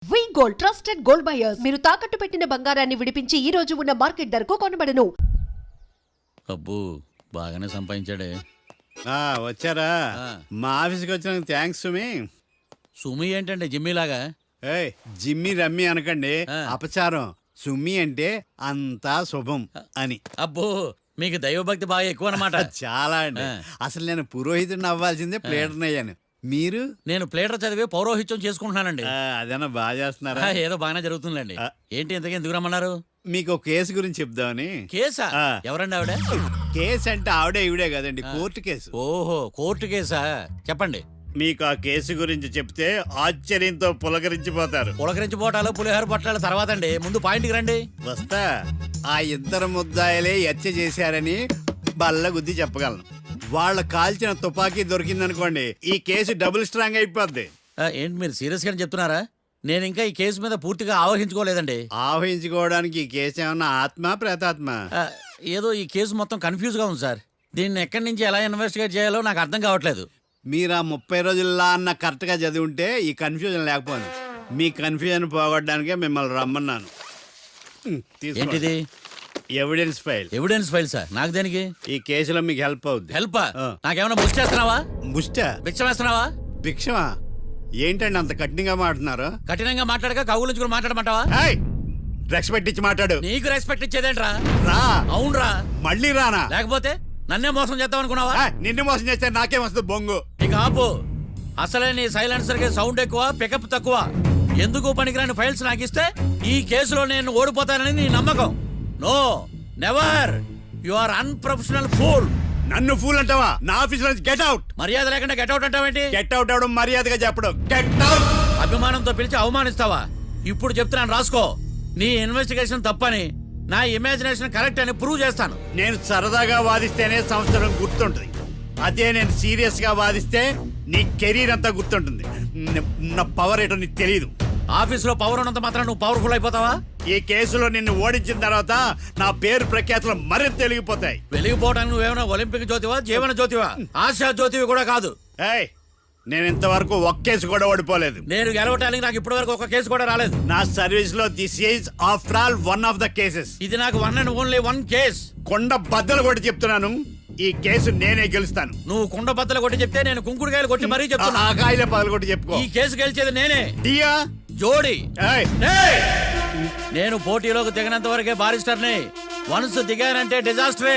వి gold trusted gold buyers మీరు తాకట్టు పెట్టిన బంగారాన్ని విడిపించి ఈ రోజు ఉన్న మార్కెట్ ధరకు కొనబడను. అబ్బో బాగానే సంపాదించాడే. వచ్చారా? మా ఆఫీస్కి వచ్చినందుకు థ్యాంక్స్ సుమి. సుమి ఏంటంటే జిమ్మీలాగా? ఏయ్ జిమ్మి రమ్మి అనకండి, అపచారం. సుమి అంటే అంతా శుభం అని. అబ్బో మీకు దైవభక్తి బాగా ఎక్కువ అన్నమాట. చాలా అండి. అసలు నేను పురోహితుడిని అవ్వాల్సిందే ప్లేటర్ని అయ్యాను. మీరు? నేను ప్లేటర్ చదివి పౌరోహిత్యం చేసుకుంటున్నానండి. అదేనా బాగా చేస్తున్నారా? ఏదో బాగానే జరుగుతుందండి. ఏంటి ఇంతకీ ఎందుకు రమ్మన్నారు? మీకు ఒక కేసు గురించి చెప్దామని. కేసా? ఎవరండి ఆవిడ? కేసు అంటే ఆవిడే ఈవిడే కదండి, కోర్టు కేసు. ఓహో కోర్టు కేసా, చెప్పండి. మీకు ఆ కేసు గురించి చెప్తే ఆశ్చర్యంతో పులకరించిపోతారు. పులకరించిపోవటాలు పులిహోర పట్టాలు తర్వాత అండి, ముందు పాయింట్కి రండి. వస్తా. ఆ ఇద్దరు ముద్దాయలే హత్య చేశారని బల్ల గుద్ది చెప్పగలను. వాళ్ళ కాల్చిన తుపాకీ దొరికిందనుకోండి, ఈ కేసు డబుల్ స్ట్రాంగ్ అయిపోద్ది. ఏంటి మీరు సీరియస్ గానే చెప్తున్నారా? నేను ఇంకా ఈ కేసు మీద పూర్తిగా ఆవహించుకోలేదండి. ఆవహించుకోవడానికి ఈ కేసు ఏమన్నా ఆత్మ ప్రేతాత్మ? ఏదో ఈ కేసు మొత్తం కన్ఫ్యూజ్ గా ఉంది సార్. దీన్ని ఎక్కడి నుంచి ఎలా ఇన్వెస్టిగేట్ చేయాలో నాకు అర్థం కావట్లేదు. మీరు ఆ 30 రోజుల్లో అన్న కరెక్ట్ గా చదివి ఉంటే ఈ కన్ఫ్యూజన్ లేకపోను. మీ కన్ఫ్యూజన్ పోగొట్టడానికే మిమ్మల్ని రమ్మన్నాను. ఏంటిది? Evidence file. Evidence file sir? నాకు దేనికి? ఈ కేసులో మీకు హెల్ప్ అవుద్ది. హెల్ప్? నాకేమైనా ముష్టి చేస్తున్నావా? ముష్ట? భిక్ష వేస్తున్నావా? భిక్షమా? ఏంటండి అంత కఠినంగా మాట్లాడుతున్నారు? కఠినంగా మాట్లాడక కవులు మాట్లాడమంటావా? రెస్పెక్ట్ ఇచ్చి మాట్లాడు. నీకు రెస్పెక్ట్ ఇచ్చేదేంట్రా? రా. అవునరా? మళ్ళీ రానా? లేకపోతే నన్నే మోసం చేద్దాం అనుకున్నావా? నిన్ను మోసం చేస్తే నాకేం వస్తుంది బొంగు? ఇక ఆపు. అసలే నీ సైలెన్సర్ కి సౌండ్ ఎక్కువ, పికప్ తక్కువ. ఎందుకు పనికిరాని ఫైల్స్ నాకు ఇస్తే ఈ కేసులో నేను ఓడిపోతానని నీ నమ్మకం. No, never. You are unprofessional fool. నన్ను ఫూల్ అంటావా? నా ఆఫీస్ నుంచి గెట్ అవుట్. మర్యాద లేకుండా గెట్ అవుట్ అంటావేంటి? గెట్ అవుట్ అవడం మర్యాదగా చెప్పడం. Get out. అభిమానంతో పిలిచి అవమానిస్తావా? ఇప్పుడు చెప్తున్నాను రాసుకో. నీ ఇన్వెస్టిగేషన్ తప్పని, నా ఇమాజినేషన్ కరెక్ట్ అని ప్రూవ్ చేస్తాను. నేను సరదాగా వాదిస్తేనే సంవత్సరం గుర్తుంటుంది. అదే నేను సీరియస్ గా వాదిస్తే నీ కెరీర్ అంతా గుర్తుంటుంది. నా పవర్ ఏంటో నీకు తెలియదు. ఆఫీసులో పవర్ ఉన్నంత మాత్రం నువ్వు పవర్ఫుల్ అయిపోతావా? ఈ కేసులో నిన్ను ఓడించిన తర్వాత నా పేరు ప్రఖ్యాతులు మరింత వెలిగిపోతాయి. వెలిగిపోవడానికి నువ్వేమైనా ఒలింపిక్ జ్యోతివా, జీవన జ్యోతివా? ఆశా జ్యోతివి కూడా కాదు. నేను ఇంతవరకు ఒక్క కేసు కూడా ఓడిపోలేదు. నేను గెలవటానికి నాకు ఇప్పటి వరకు ఒక కేసు కూడా రాలేదు. నా సర్వీస్ లో this is after all one of the cases. ఇది నాకు one and only one case. కొండ బద్దలు కొట్టి చెప్తున్నాను, ఈ కేసు నేనే గెలుస్తాను. నువ్వు కుండ బద్దలు కొట్టి చెప్తే నేను కుంకుడుకాయలు కొట్టి మరీ చెప్తున్నా. ఆ కాయల పగలు కొట్టి చెప్పుకో. ఈ కేసు గెలిచేది నేనే. దియా జోడి. నేను పోటీలోకి దిగినంత వరకే బారిస్టర్ని. వన్స్ దిగానంటే డిజాస్టరే.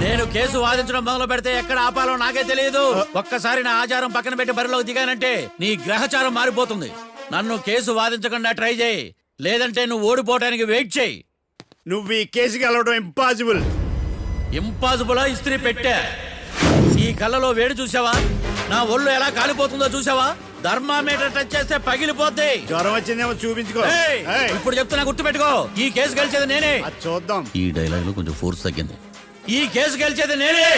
నేను కేసు వాదించడం మొదలు పెడితే ఎక్కడ ఆపాలో నాకే తెలియదు. ఒక్కసారి నా ఆచారం పక్కన పెట్టి బరిలోకి దిగానంటే నీ గ్రహచారం మారిపోతుంది. నన్ను కేసు వాదించకుండా ట్రై చేయి, లేదంటే నువ్వు ఓడిపోవడానికి వెయిట్ చేయి. నువ్వు ఈ కేసు గెలవడం ఇంపాసిబుల్. ఇంపాసిబుల్ ఇస్త్రీ పెట్టా. ఈ కళ్ళలో వేడి చూసావా? నా ఒళ్ళు ఎలా కాలిపోతుందో చూసావా? థర్మామీటర్ టచ్ చేస్తే పగిలిపోద్ది. జ్వరం వచ్చిందేమో చూపించుకో. ఇప్పుడు చెప్తున్నా, గుర్తు పెట్టుకో. ఈ కేసు గెలిచేది నేనే. చూద్దాం. ఈ డైలాగ్ లో కొంచెం ఫోర్స్ తగ్గింది. ఈ కేసు గెలిచేది నేనే.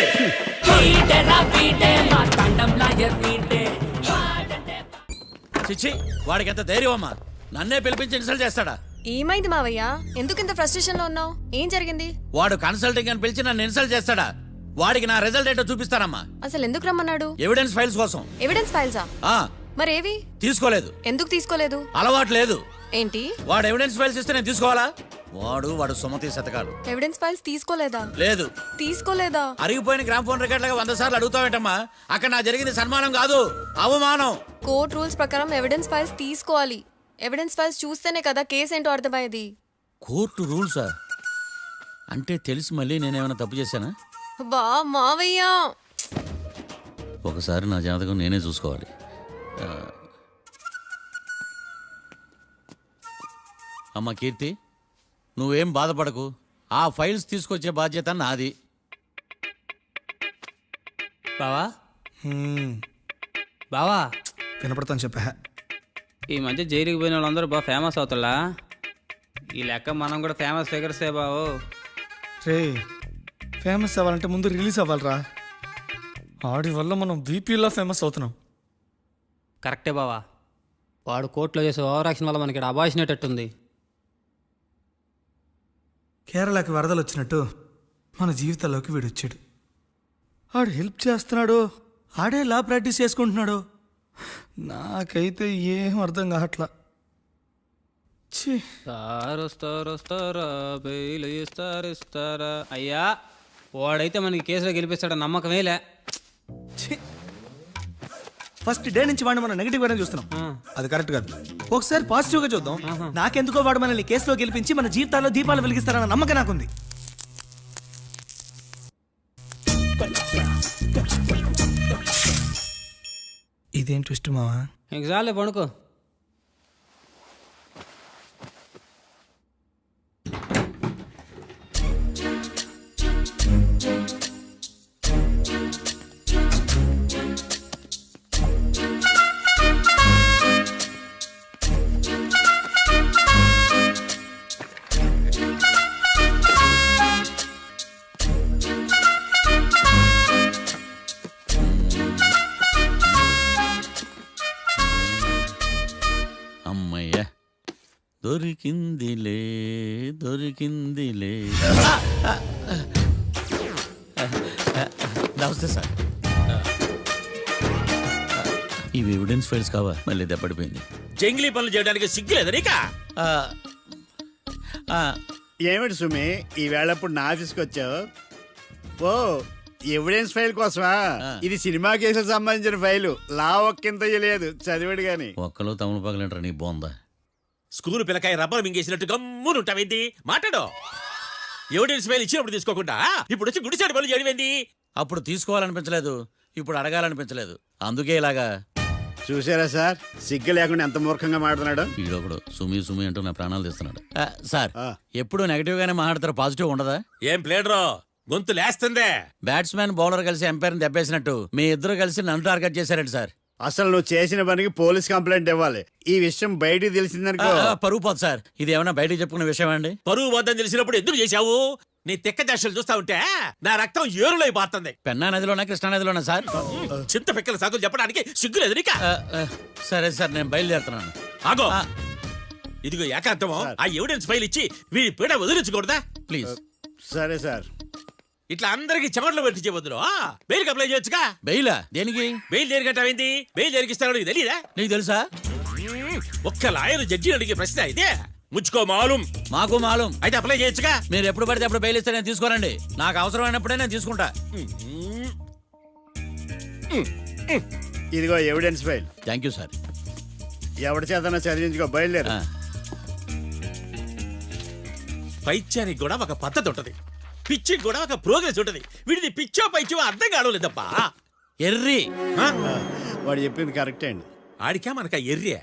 చిచ్చి, వాడికి ఎంత ధైర్యం అమ్మా! నన్నే పిలిపించి ఇన్సల్ట్ చేస్తాడా? ఏమైంది మావయ్య? ఎందుకు ఇంత ఫ్రస్ట్రేషన్ లో ఉన్నావు? ఏం జరిగింది? వాడు కన్సల్టింగ్ అని పిలిచి నన్ను ఇన్సల్ట్ చేస్తాడా? వాడికి నా రిజల్ట్ ఏంటో చూపిస్తానమ్మా. అసలు ఎందుకు రమ్మన్నాడు? ఎవిడెన్స్ ఫైల్స్ కోసం. ఎవిడెన్స్ ఫైల్సా? మరేవి? తీసుకోలేదు. ఎందుకు తీసుకోలేదు? అలవాటు లేదు. ఏంటి? వాడు ఎవిడెన్స్ ఫైల్స్ ఇస్తే నేను తీసుకోవాలా? వాడు సుమతి శతకాలు. ఎవిడెన్స్ ఫైల్స్ తీసుకోలేదా? లేదు. తీసుకోలేదా? అరిగిపోయిన గ్రామ్ ఫోన్ రికార్డులుగా 100 సార్లు అడుగుతావేంటమ్మా? అక్కడ నా జరిగింది సన్మానం కాదు, అవమానం. కోర్ట్ రూల్స్ ప్రకారం ఎవిడెన్స్ ఫైల్స్ తీసుకోవాలి. ఎవిడెన్స్ ఫైల్స్ చూస్తేనే కదా కేసు ఏంటో అర్థమయ్యేది. కోర్టు రూల్సా? అంటే తెలిసి మళ్ళీ నేనేమైనా తప్పు చేశానా? బా మావయ్య, ఒకసారి నా జాతకం నేనే చూసుకోవాలి. అమ్మ కీర్తి, నువ్వేం బాధపడకు. ఆ ఫైల్స్ తీసుకొచ్చే బాధ్యత నాది. బావా బావా వినపడతాను చెప్పా. ఈ మధ్య జైలుకి పోయిన వాళ్ళందరూ బాగా ఫేమస్ అవుతారా? ఈ లెక్క మనం కూడా ఫేమస్ ఫిగర్సే బావు. రే, ఫేమస్ అవ్వాలంటే ముందు రిలీజ్ అవ్వాలిరా. ఆడి వల్ల మనం వీపీలో ఫేమస్ అవుతున్నాం. కరెక్టే బావా. వాడు కోర్టులో చేసే ఓవర్ యాక్షన్ వల్ల మనకి అబాయిసినట్టుంది. కేరళకి వరదలు వచ్చినట్టు మన జీవితాల్లోకి వీడు వచ్చాడు. ఆడు హెల్ప్ చేస్తున్నాడు, ఆడే లా ప్రాక్టీస్ చేసుకుంటున్నాడు. నాకైతే ఏం అర్థం కావట్లా. వస్తారా బెయిల్ ఇస్తారా అయ్యా వాడైతే మనకి కేసులో గెలిపిస్తాడు నమ్మకమేలే. ఫస్ట్ డే నుంచి వాడిని మనం నెగిటివ్ గానే చూస్తున్నాం. అది కరెక్ట్ కాదు. ఒకసారి పాజిటివ్ గా చూద్దాం. నాకెందుకో వాడు మనల్ని కేసులో గెలిపించి మన జీవితాల్లో దీపాలు వెలిగిస్తారన్న నమ్మకం నాకుంది. ఇదేం ట్విస్ట్ మావా? ఇంక చాలే పడుకో. అమ్మయ్య దొరికిందిలే నమస్తే సార్. ఇవి ఎవిడెన్స్ ఫైల్స్ కావా? మళ్ళీ దెబ్బడిపోయింది. జంగిలీ పనులు చేయడానికి సిగ్గులేదు నీకా? ఆ, ఆ, ఏమిటి సుమి ఈ వేళప్పుడు నా ఆఫీస్కి వచ్చావు? ఓ ఎవిడెన్స్ ఫైల్ కోసమా? ఇది సినిమా కేసులకు సంబంధించిన ఫైలు. లా ఒక్కింత లేదు, చదివాడు గాని. ఒక్కలో తమను పగలంటారా నీ బోందా? School పిల్లకాయ rubber మింగేసినట్టు గమ్మునుంటావేంది? మాట్లాడు. ఎవిడెన్స్ ఫైల్ ఇచ్చినప్పుడు తీసుకోకుండా ఇప్పుడు వచ్చి గుడిసాడు పనులు చేయడమేంది? అప్పుడు తీసుకోవాలనిపించలేదు, ఇప్పుడు అడగాలనిపించలేదు, అందుకే ఇలాగా. చూసారా సార్, సిగ్గు లేకుండా ఎంత మూర్ఖంగా మాట్లాడుతున్నాడు. ఈడొకడు సుమి అంటూ నా ప్రాణాలు తీస్తున్నాడు. సార్ ఆ. ఎప్పుడు నెగటివ్ గానే మాట్లాడతారు, పాజిటివ్ ఉండదా? ఏం ప్లేడరో గొంతు లేస్తుందే. బ్యాట్స్మెన్ బౌలర్ కలిసి ఎంపైర్ని దెబ్బేసినట్టు మీ ఇద్దరు కలిసి నన్ను టార్గెట్ చేశారండి సార్. అసలు నువ్వు చేసిన పనికి పోలీస్ కంప్లైంట్ ఇవ్వాలి. ఈ విషయం బయటికి తెలిసిందనుకో పరువు పోదు సార్. ఇది ఏమైనా బయటికి చెప్పుకునే విషయం అండి? పరువు వద్దని తెలిసినప్పుడు ఎందుకు చేశావు? నీ తెక్క దశలు చూస్తా ఉంటే నా రక్తం ఏరులై పారుతుంది. పెన్నా నదిలోనా కృష్ణా నదిలోనా సార్? చింత పిక్కల సాకులు చెప్పడానికి సిగ్గులేదు నీకా? సరే సార్, నేను బయలుదేరుతున్నాను. ఆగో, ఆ. ఇదిగో ఏకాంతమో ఆ ఎవిడెన్స్ ఫైల్ ఇచ్చి వీడి పీడ వదిలించకూడదా? ప్లీజ్. సరే సార్. ఇట్లా అందరికి చెమటలు పెట్టి బదులు బెయిల్కి అప్లై చేయొచ్చుగా. బెయిలా? దేనికి? బెయిల్ దేనికంటావేంది? బెయిల్ దేనికిస్తారో నీకు తెలియదా? నీకు తెలుసా? ఒక్క లాయర్ జడ్జి అడిగే ప్రశ్న ఇదే. ముచ్చుకో మాలూం. మాకు మాలూం. అయితే అప్లై చేయొచ్చుగా. మీరు ఎప్పుడు పడితే అప్పుడు బెయిల్ ఇస్తే నేను తీసుకోనండి. నాకు అవసరమైనప్పుడే నేను తీసుకుంటా. ఇదిగో evidence file. Thank you sir. ఎవరి చేతనా చదివించుకో, బయలుదేరు. పైత్యానికి కూడా ఒక పద్ధతి ఉంటది, పిచ్చికి కూడా ఒక ప్రోగ్రెస్ ఉంటది. వీడిది పిచ్చో పైచో అర్థం కావలేదప్పా. ఎర్రి. ఆ? వాడు చెప్పింది కరెక్టే అండి. ఆడికా మనక ఎర్రే.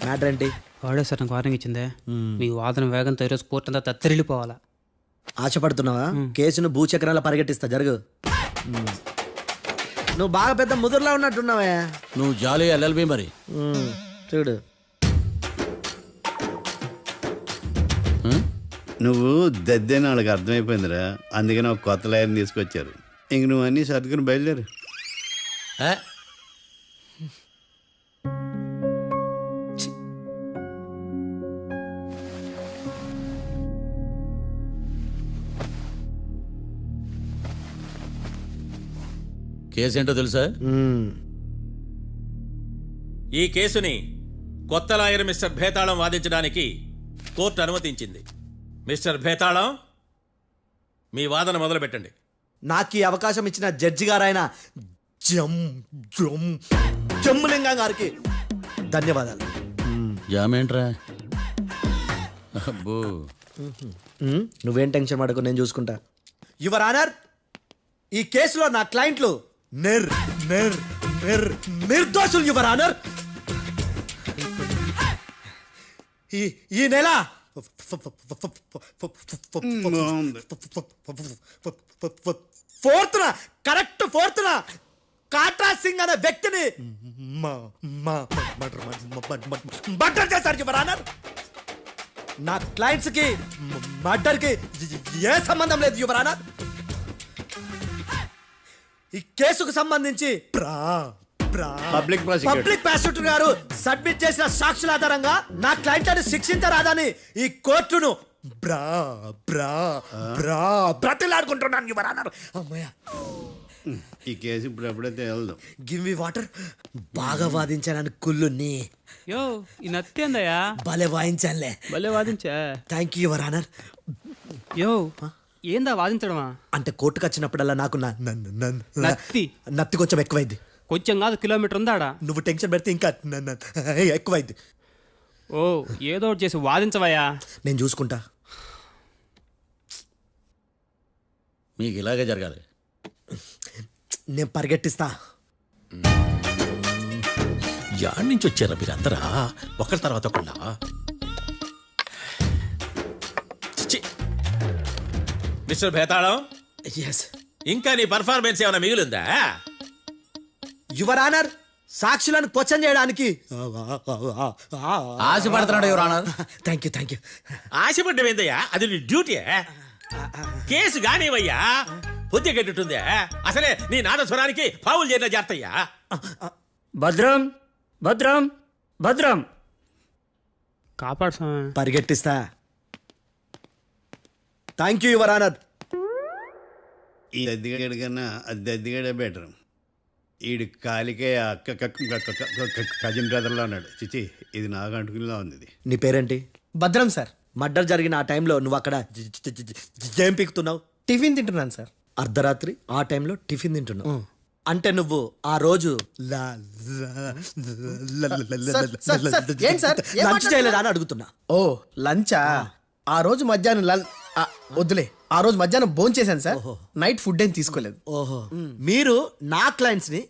మ్యాటర్ ఏంటి? వాడే సార్ నాకు వార్నింగ్ ఇచ్చిందే. మీ వాదన వేగంతో ఈరోజు కోర్టు అంతా తత్తరిల్లిపోవాలా. ఆశపడుతున్నావా? కేసును భూచక్రాల పరిగెట్టిస్తా, జరుగు. నువ్వు బాగా పెద్ద ముదురులా ఉన్నట్టున్నావే. నువ్వు జాలి ఎల్ఎల్బి మరి. చూడు, నువ్వు దద్దని వాళ్ళకి అర్థమైపోయిందిరా. అందుకని ఒక కొత్త లాయర్ని తీసుకొచ్చారు. ఇంక నువ్వు అన్నీ సర్దుకుని బయలుదేరు. కేసు ఏంటో తెలుసా? ఈ కేసుని కొత్త లాయర్ మిస్టర్ భేతాళం వాదించడానికి కోర్టు అనుమతించింది. మిస్టర్ భేతాళం, మీ వాదన మొదలు పెట్టండి. నాకు ఈ అవకాశం ఇచ్చిన జడ్జి గారైన జమ్ములింగం గారికి ధన్యవాదాలు. జామేంట్రా? అబ్బో, నువ్వేం టెన్షన్ పడకు, నేను చూసుకుంటా. యువర్ ఆనర్, ఈ కేసులో నా క్లయింట్లు నిర్దోషులు యువర్ ఆనర్. ఈ నెల ఫోర్త్న కాట్రా సింగ్ అనే వ్యక్తిని మర్డర్ చేశారు యువర్ ఆనర్. నా క్లయింట్స్ కి మర్డర్ కి ఏ సంబంధం లేదు యువర్ ఆనర్. ఈ కేసుకు సంబంధించి పబ్లిక్ ప్రాసిక్యూటర్ గారు సబ్మిట్ చేసిన సాక్షుల ఆధారంగా నా క్లయింట్ ని శిక్షించరాదని ఈ కోర్టును బ్రా బ్రా బ్రా బ్రతిలాడుకుంటున్నాను యువర్ ఆనర్. అమ్మయ్య, ఈ కేసు ఇప్పుడు ఎప్పుడైతే వెళ్దాం. Give me water. బాగా వాదించాను కుళ్ళుని. యో ఈ నత్తేందయ్యా భలే వాయించానులే. భలే వాదించా. Thank you your honour. యో ఏందా వాదించడమా? అంటే కోర్టుకు వచ్చినప్పుడల్లా నాకు నత్తి నత్తి కొంచెం ఎక్కువైంది. కొంచెం కాదు కిలోమీటర్ ఉందాడా. నువ్వు టెన్షన్ పెడితే ఇంకా ఎక్కువైంది. ఓ ఏదో ఒకటి చేసి వాదించవయ్యా. నేను చూసుకుంటా. మీకు ఇలాగే జరగాలి. నేను పరిగెట్టిస్తా. యాడ్ నుంచి వచ్చారా మీరందరా ఒకరి తర్వాత ఒకళ్ళ? చిచ్చి. మిస్టర్ భేతాళం, ఎస్ ఇంకా నీ పర్ఫార్మెన్స్ ఏమైనా మిగిలిందా? యువర్ ఆనర్, సాక్షులను క్వశ్చన్ చేయడానికి. ఆశపడుతున్నాడు your honour. Thank you thank you. ఆశపడ్డం ఏందయ్యా, అది నీ డ్యూటీ. కేసు గానివయ్యా, బుద్ధి గట్టుందే. అసలే నీ నాదస్వరానికి పావులు చేరిన జాతయ్యా. భద్రం భద్రం భద్రం. కాపాడు స్వామి. పరిగెట్టిస్తా. Thank you your honour. ఈ దద్దిగాడి కన్నా అది దద్దిగాడే బెటర్. ఈడు కాలికే కజిన్ బ్రదర్లో ఉన్నాడు. చిచి, ఇది నాకు అంటుకునిలా ఉంది. ఇది నీ పేరేంటి? భద్రం సార్. మర్డర్ జరిగిన ఆ టైంలో నువ్వు అక్కడ ఏం పీకుతున్నావు? టిఫిన్ తింటున్నాను సార్. అర్ధరాత్రి ఆ టైంలో టిఫిన్ తింటున్నావు అంటే నువ్వు ఆ రోజు ఏం సార్? ఏం లంచ్ చేయలేదా అని అడుగుతున్నా. ఓ లంచా? ఆ రోజు మధ్యాహ్నం వద్దులే, ఆ రోజు మధ్యాహ్నం భోజనం చేశాను సార్. నైట్ ఫుడ్ ఏం తీసుకోలేదు. ఓహో, మీరు నా క్లయింట్స్ ని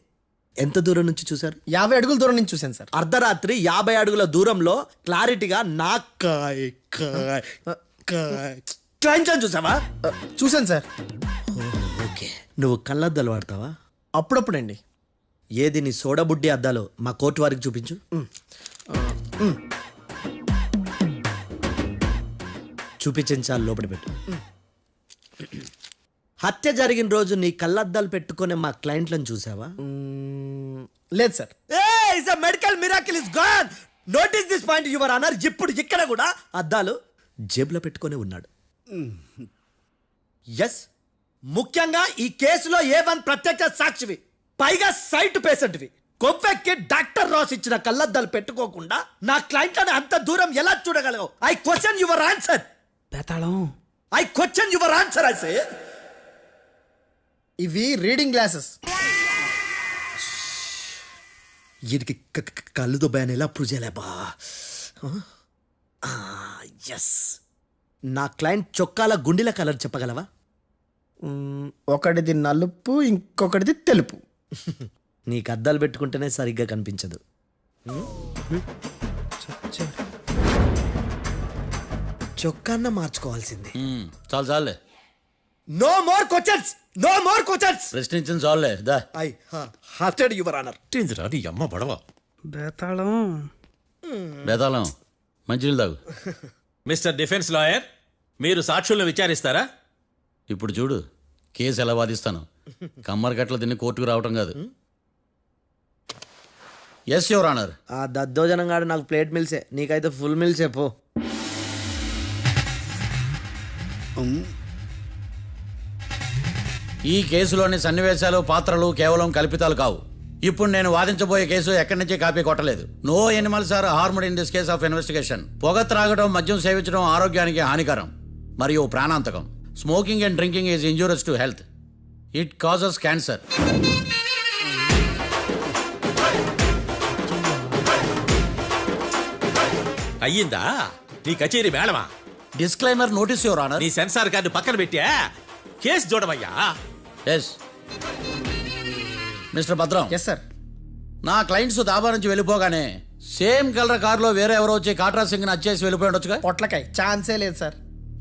ఎంత దూరం నుంచి చూసారు? 50 అడుగుల దూరం నుంచి చూశాను సార్. అర్ధరాత్రి 50 అడుగుల దూరంలో క్లారిటీగా నా క్లయింట్స్ అని చూసావా? చూశాను సార్. ఓకే, నువ్వు కళ్ళద్దాలు వాడతావా? అప్పుడప్పుడండి. ఏది నీ సోడబుడ్డి అద్దాలు మా కోర్టు వారికి చూపించు. చూపించాలి, లోపల పెట్టు. హత్య జరిగిన రోజు నీ కళ్ళద్దాలు పెట్టుకునే మా క్లయింట్లను చూసావా? లేదు sir. Medical miracle is gone. Notice this point your honour. ఇప్పుడు ఇక్కడ కూడా అద్దాలు జేబులో పెట్టుకొని ఉన్నాడు. ఎస్, ముఖ్యంగా ఈ కేసులో A1 ప్రత్యక్ష సాక్షివి, పైగా సైట్ పేషెంట్వి. కొవ్వెక్కి డాక్టర్ రాస్ ఇచ్చిన కళ్ళద్దాలు పెట్టుకోకుండా నా క్లయింట్లను అంత దూరం ఎలా చూడగలవు? I question your answer. బేతాళం. I question your answer. I say ఇవి రీడింగ్ గ్లాసెస్. వీటికి కళ్ళు దుబ్బాయని ఎలా ప్రూవ్ చేయలేబా? ఎస్, నా క్లయింట్ చొక్కాల గుండెల కలర్ చెప్పగలవా? ఒకటిది నలుపు, ఇంకొకటిది తెలుపు. నీకు అద్దాలు పెట్టుకుంటేనే సరిగ్గా కనిపించదు. చొక్కాన్న మార్చుకోవాల్సింది. చాలు చాలులే, no more questions, no more questions. ప్రశ్నించిన చాలులే. దా ఐ హార్టెడ్ యువర్ ఆనర్. ఏందిరా నీ అమ్మ బడవ? బేతాళం. బేతాళం, మంచినీళ్ళు తాగు. మిస్టర్ డిఫెన్స్ లాయర్, మీరు సాక్షులను విచారిస్తారా? ఇప్పుడు చూడు కేసు ఎలా వాదిస్తాను. కమ్మరి గట్ల తిని కోర్టుకు రావటం కాదు. Yes your honour. ఆ దద్దోజనం గాడు నాకు ప్లేట్ మిల్సే, నీకైతే ఫుల్ మిల్సే పో. ఈ కేసులోని సన్నివేశాలు, పాత్రలు కేవలం కల్పితాలు కావు. ఇప్పుడు నేను వాదించబోయే కేసు ఎక్కడి నుంచి కాపీ కొట్టలేదు. No animals are harmed in this case of investigation. పొగ త్రాగడం, మద్యం సేవించడం ఆరోగ్యానికి హానికరం మరియు ప్రాణాంతకం. Smoking and drinking is injurious to health. It causes cancer. అయ్యిందా నీ కచేరీ మేడమా? Disclaimer notice your honour. నీ సెన్సార్ కార్డు పక్కన పెట్టా కేసు చూడమయ్యా. Yes mister Bhadram. Yes sir. నా క్లయింట్స్ దాబా నుంచి వెళ్ళిపోగానే సేమ్ కలర్ కారులో వేరే ఎవరో వచ్చి కాట్రా సింగ్ వచ్చేసి వెళ్ళిపోయి ఉండొచ్చుగా? పొట్లకాయ ఛాన్సే లేదు సార్.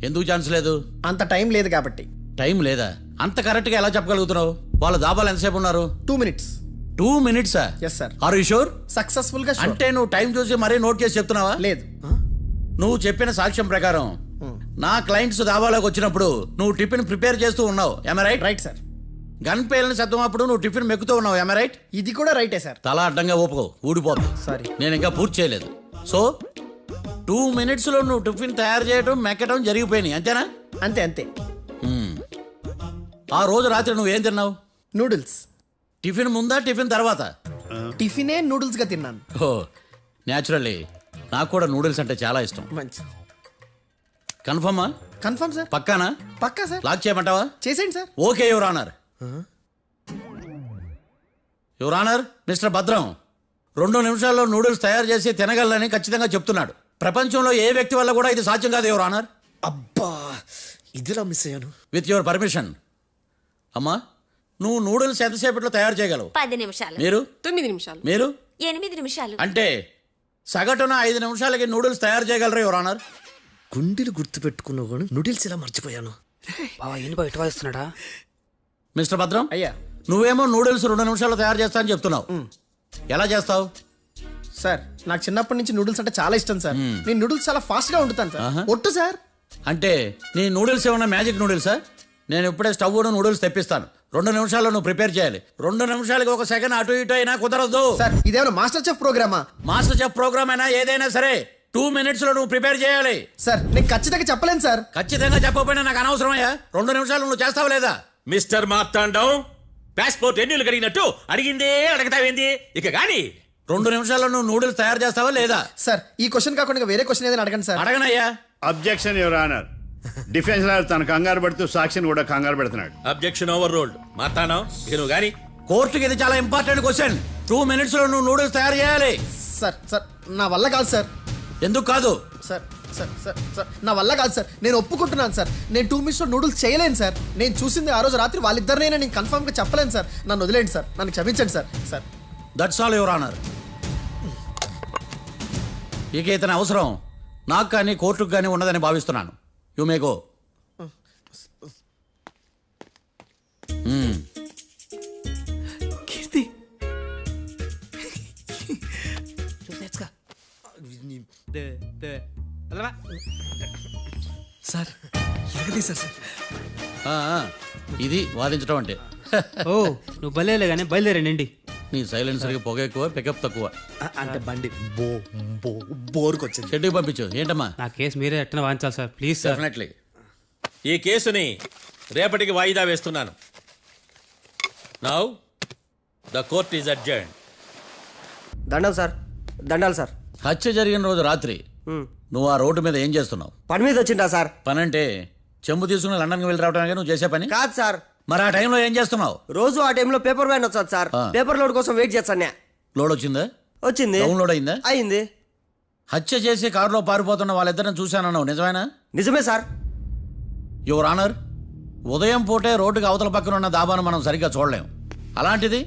ఎందుకు ఛాన్స్ లేదు? అంత టైం లేదు కాబట్టి. టైం లేదా? అంత కరెక్ట్ గా ఎలా చెప్పగలుగుతున్నావు? వాళ్ళ దాబాలు ఎంతసేపు ఉన్నారు? 2 minutes. 2 minutes? Yes sir. Are you sure? Successful గా sure. అంటే నువ్వు టైం చూసి మరీ నోట్ చేసి చెప్తున్నావా? లేదు. నువ్వు చెప్పిన సాక్ష్యం ప్రకారం నా క్లయింట్స్ దాబాలోకి వచ్చినప్పుడు నువ్వు టిఫిన్ ప్రిపేర్ చేస్తూ ఉన్నావు. ఎమ రైట్? Right sir. గన్ పేలిన శబ్దం అప్పుడు నువ్వు టిఫిన్ మెక్కుతూ ఉన్నావు. ఎమ రైట్? ఇది కూడా రైటే సార్. తల అడ్డంగా ఊపుకో, ఊడిపోదు. సారీ. నేను ఇంకా పూర్తి చేయలేదు. సో 2 minutes లో నువ్వు టిఫిన్ తయారు చేయడం మెక్కడం జరిగిపోయినాయి అంతేనా? అంతే అంతే. మ్మ్. ఆ రోజు రాత్రి నువ్వేం తిన్నావు? నూడిల్స్. టిఫిన్ ముందా టిఫిన్ తర్వాత? టిఫినే నూడిల్స్ గా తిన్నాను. ఓ న్యాచురల్లీ నాకు కూడా నూడిల్స్ అంటే చాలా ఇష్టం. మంచి. కన్ఫర్మా? Confirm sir. పక్కానా? పక్కా సార్. లాక్ చేయమంటావా? చేసేయండి sir. Okay your honour. Your honour, mister Bhadram 2 నిమిషాల్లో నూడిల్స్ తయారు చేసి తినగలని ఖచ్చితంగా చెప్తున్నాడు. ప్రపంచంలో ఏ వ్యక్తి వల్ల కూడా ఇది సాధ్యం కాదు యువర్ ఆనర్. అబ్బా ఇదిలా మిస్ అయ్యాను. With your permission. అమ్మా, నువ్వు నూడిల్స్ ఎంతసేపట్లో తయారు చేయగలవు? 10 నిమిషాలు. మీరు? 9 నిమిషాలు. మీరు? 8 నిమిషాలు. అంటే సగటున 5 నిమిషాలకి నూడిల్స్ తయారు చేయగలరా యువర్ ఆనర్? గుండెలు గుర్తు పెట్టుకున్నావు కానీ నూడిల్స్ ఇలా మర్చిపోయాను. బావా ఏంటి బయట వాయిస్తున్నాడా? మిస్టర్ భద్రం, అయ్యా. నువ్వేమో నూడిల్స్ 2 నిమిషాల్లో తయారు చేస్తా అని చెప్తున్నావు. ఎలా చేస్తావు? సార్ నాకు చిన్నప్పటి నుంచి నూడిల్స్ అంటే చాలా ఇష్టం సార్. నేను నూడిల్స్ చాలా ఫాస్ట్ గా వండుతాను సార్. ఒట్టు సార్. అంటే నీ నూడిల్స్ ఏమన్నా మ్యాజిక్ నూడిల్సా? నేను ఇప్పుడే స్టవ్ నూడిల్స్ తెప్పిస్తాను. 2 నిమిషాల్లో నువ్వు ప్రిపేర్ చేయాలి. 2 నిమిషాలకి 1 సెకండ్ అటు ఇటు అయినా కుదరదు. సార్ ఇదేమైనా మాస్టర్ చెఫ్ ప్రోగ్రామా? మాస్టర్ చెఫ్ ప్రోగ్రామ్ అయినా ఏదైనా సరే 2 minutes లో నువ్వు ప్రిపేర్ చేయాలి. సార్ నేను ఖచ్చితంగా చెప్పలేను సార్. ఖచ్చితంగా చెప్పకపోయినా నాకు అనవసరమయ్యా. 2 నిమిషాలు నువ్వు చేస్తావా లేదా? మిస్టర్ మార్తాండం పాస్పోర్ట్ ఎన్నిళ్ళు కడిగినట్టు అడిగిందే అడగతావేంది ఇక గాని 2 నిమిషాల్లో నువ్వు నూడిల్స్ తయారు చేస్తావా లేదా? సార్ ఈ క్వశ్చన్ కాకుండా ఇంకా వేరే క్వశ్చన్ ఏదైనా అడగండి సార్. అడగనయ్యా. Objection your honour. Defence lawyer తన కంగారు పడుతూ సాక్షిని కూడా కంగారు పెడుతున్నాడు. Objection over rolled. మార్తాండం ఇక నువ్వు గాని కోర్టుకి ఇది చాలా ఇంపార్టెంట్ క్వశ్చన్. 2 minutes లో నువ్వు నూడిల్స్ తయారు చేయాలి. సార్ సార్ నా వల్ల కాదు సార్. ఎందుకు కాదు? సార్ సార్ సార్ సార్ నా వల్ల కాదు సార్. నేను ఒప్పుకుంటున్నాను సార్. నేను 2 minutes లో నూడిల్స్ చేయలేను సార్. నేను చూసింది ఆ రోజు రాత్రి వాళ్ళిద్దరినైనా నేను కన్ఫర్మ్ గా చెప్పలేను సార్. నన్ను వదిలేండి సార్. నన్ను క్షమించండి sir. Sir that's all your honour. ఇక ఇతని అవసరం నాకు కానీ కోర్టుకు కానీ ఉండదని భావిస్తున్నాను. You may go. Keerthi sir ఎరగదీశారు సార్. ఇది వాదించడం అంటే. ఓ నువ్వు బయలుదేరలే కానీ బయలుదేరండి. నీ సైలెన్సర్కి పొగ ఎక్కువ, పికప్ తక్కువ. అంటే బండి బోర్కి వచ్చింది. షెడ్యూల్ పంపించు. ఏంటమ్మా? నా కేసు మీరే ఎట్టన వాయించాలి సార్ ప్లీజ్ సార్. డెఫినెట్లీ. ఈ కేసుని రేపటికి వాయిదా వేస్తున్నాను. Now the court is adjourn. దండాలు సార్. దండాలు సార్. హత్య జరిగిన రోజు రాత్రి నువ్వు ఆ రోడ్డు మీద ఏం చేస్తున్నావు? పని మీద వచ్చిందా సార్? పని అంటే చెంబు తీసుకుని లండన్కి వెళ్ళి రావడానికి నువ్వు చేసే పని కాదు సార్. మరి ఆ టైంలో ఏం చేస్తున్నావు? రోజు ఆ టైంలో పేపర్ వ్యాన్ వచ్చాది సార్. పేపర్ లోడ్ కోసం వెయిట్ చేస్తాను. లోడ్ వచ్చిందా? వచ్చింది. డౌన్లోడ్ అయిందా? అయింది. హత్య చేసి కారులో పారిపోతున్న వాళ్ళిద్దరిని చూశానన్నావు, నిజమేనా? నిజమే సార్. యువర్ ఆనర్, ఉదయం పూటే రోడ్డుకి అవతల పక్కన ఉన్న దాబాను మనం సరిగ్గా చూడలేం. అలాంటిది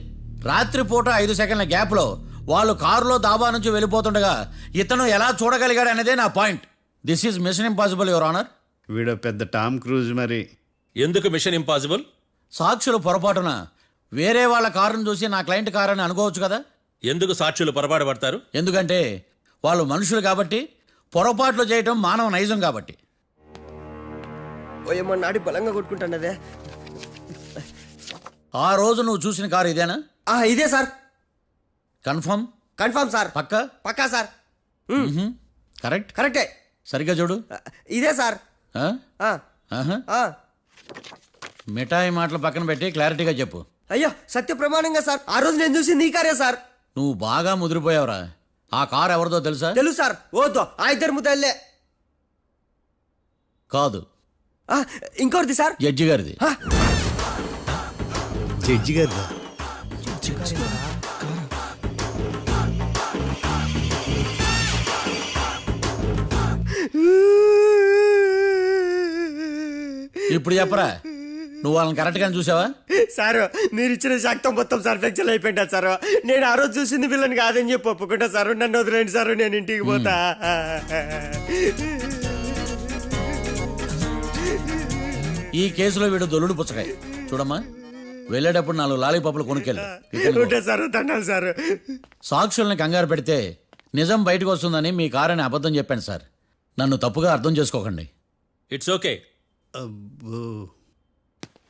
రాత్రి పూట 5 సెకండ్ల గ్యాప్లో వాళ్ళు కారులో దాబా నుంచి వెళ్ళిపోతుండగా ఇతను ఎలా చూడగలిగాడు అనేదే నా point. This is mission impossible your honour. వీడో పెద్ద టామ్ క్రూజ్ మరి. ఎందుకు మిషన్ ఇంపాసిబుల్? సాక్షులు పొరపాటున వేరే వాళ్ళ కారును చూసి నా క్లయింట్ కారు అని అనుకోవచ్చు కదా. ఎందుకు సాక్షులు పొరపాటు పడతారు? ఎందుకంటే వాళ్ళు మనుషులు కాబట్టి, పొరపాట్లు చేయటం మానవ నైజం కాబట్టి. ఓయమ్మ నాడి బలంగా కొట్టుకుంటానదే. ఆ రోజు నువ్వు చూసిన కారు ఇదేనా? ఇదే సార్. కన్ఫర్మ్? Confirm sir. పక్కా? పక్కా సార్. కరెక్ట్? కరెక్టే. సరిగ్గా చూడు. ఇదే సార్. ఆ? ఆ, ఆహా. ఆ. మిఠాయి మాటలు పక్కన పెట్టి క్లారిటీగా చెప్పు. అయ్యో సత్య ప్రమాణంగా సార్. ఆ రోజు నేను చూసి నీ కారే సార్. నువ్వు బాగా ముదిరిపోయావురా. ఆ కారు ఎవరిదో తెలుసా? తెలుసు సార్. ఓతో ఆ ఇద్దరు ముద్దల్లే. కాదు, ఇంకోటిది సార్. జడ్జి గారిది. జడ్జి గారు ఇప్పుడు చెప్పరా, నువ్వు వాళ్ళని కరెక్ట్గా చూసావా? సార్ మీరు ఇచ్చిన శాక్తం మొత్తం సార్ ఫ్లెక్చర్ అయిపోయింటా సార్. నేను ఆ రోజు చూసింది వీళ్ళని కాదని చెప్పి ఒప్పుకుంటా సార్. నన్ను వదిలేండి సార్, నేను ఇంటికి పోతా. ఈ కేసులో వీడు దొల్లుడు పుచ్చకాయ. చూడమ్మా, వెళ్ళేటప్పుడు 4 లాలీపాపులు కొనుక్కెళ్ళు. ఉంటా సార్. దండాలి సార్. సాక్షుల్ని కంగారు పెడితే నిజం బయటకు వస్తుందని మీ కారని అబద్ధం చెప్పాను సార్. నన్ను తప్పుగా అర్థం చేసుకోకండి. It's okay. అబ్బో.